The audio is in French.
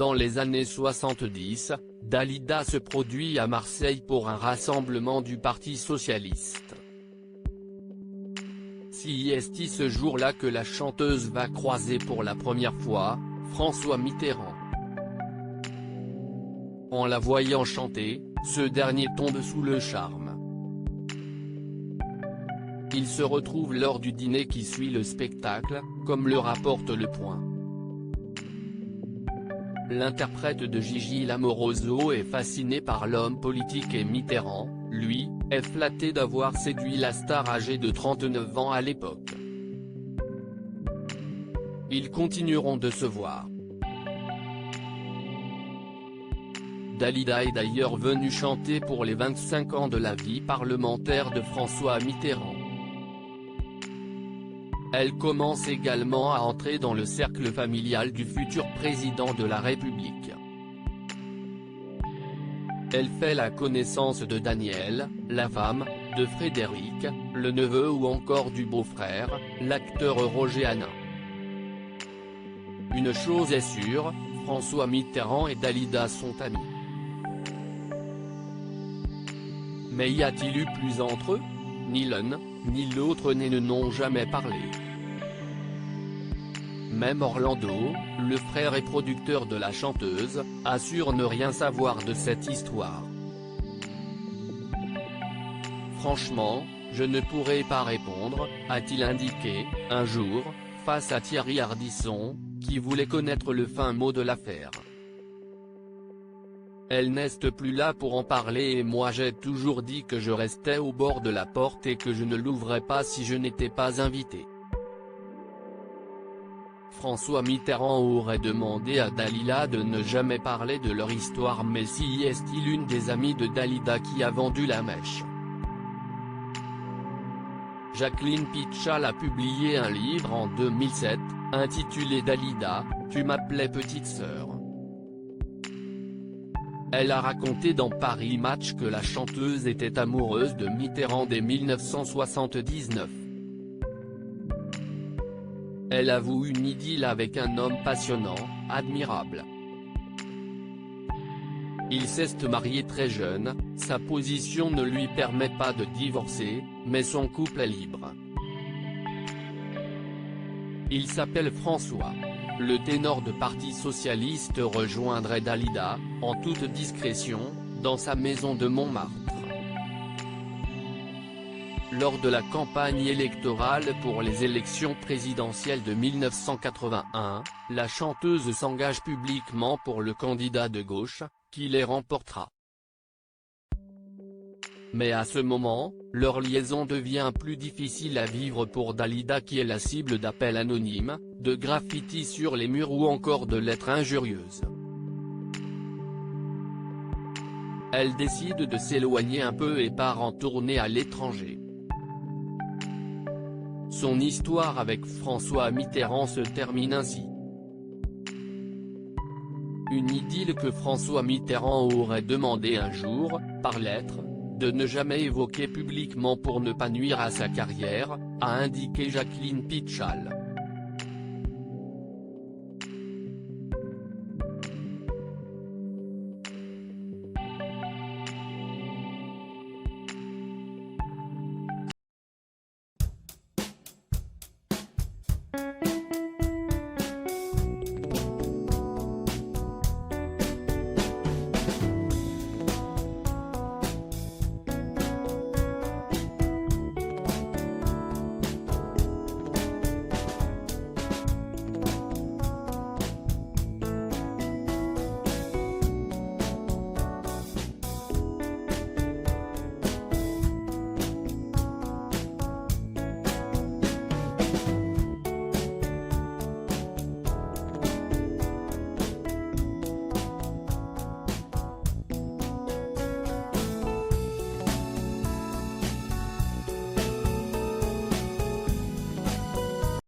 Dans les années 70, Dalida se produit à Marseille pour un rassemblement du Parti socialiste. C'est ce jour-là que la chanteuse va croiser pour la première fois François Mitterrand. En la voyant chanter, ce dernier tombe sous le charme. Ils se retrouvent lors du dîner qui suit le spectacle, comme le rapporte Le Point. L'interprète de Gigi Lamoroso est fasciné par l'homme politique et Mitterrand, lui, est flatté d'avoir séduit la star âgée de 39 ans à l'époque. Ils continueront de se voir. Dalida est d'ailleurs venue chanter pour les 25 ans de la vie parlementaire de François Mitterrand. Elle commence également à entrer dans le cercle familial du futur président de la République. Elle fait la connaissance de Daniel, la femme, de Frédéric, le neveu ou encore du beau-frère, l'acteur Roger Hanin. Une chose est sûre, François Mitterrand et Dalida sont amis. Mais y a-t-il eu plus entre eux? Ni l'un, ni l'autre ne n'ont jamais parlé. Même Orlando, le frère et producteur de la chanteuse, assure ne rien savoir de cette histoire. Franchement, je ne pourrais pas répondre, a-t-il indiqué, un jour, face à Thierry Ardisson, qui voulait connaître le fin mot de l'affaire. Elle n'est plus là pour en parler et moi j'ai toujours dit que je restais au bord de la porte et que je ne l'ouvrais pas si je n'étais pas invité. François Mitterrand aurait demandé à Dalida de ne jamais parler de leur histoire, mais si est-il une des amies de Dalida qui a vendu la mèche? Jacqueline Pitchal a publié un livre en 2007, intitulé Dalida, tu m'appelais petite sœur. Elle a raconté dans Paris Match que la chanteuse était amoureuse de Mitterrand dès 1979. Elle avoue une idylle avec un homme passionnant, admirable. Il s'est marié très jeune, sa position ne lui permet pas de divorcer, mais son couple est libre. Il s'appelle François. Le ténor de Parti socialiste rejoindrait Dalida, en toute discrétion, dans sa maison de Montmartre. Lors de la campagne électorale pour les élections présidentielles de 1981, la chanteuse s'engage publiquement pour le candidat de gauche, qui les remportera. Mais à ce moment, leur liaison devient plus difficile à vivre pour Dalida qui est la cible d'appels anonymes, de graffitis sur les murs ou encore de lettres injurieuses. Elle décide de s'éloigner un peu et part en tournée à l'étranger. Son histoire avec François Mitterrand se termine ainsi. Une idylle que François Mitterrand aurait demandé un jour, par lettre, de ne jamais évoquer publiquement pour ne pas nuire à sa carrière, a indiqué Jacqueline Pitchal.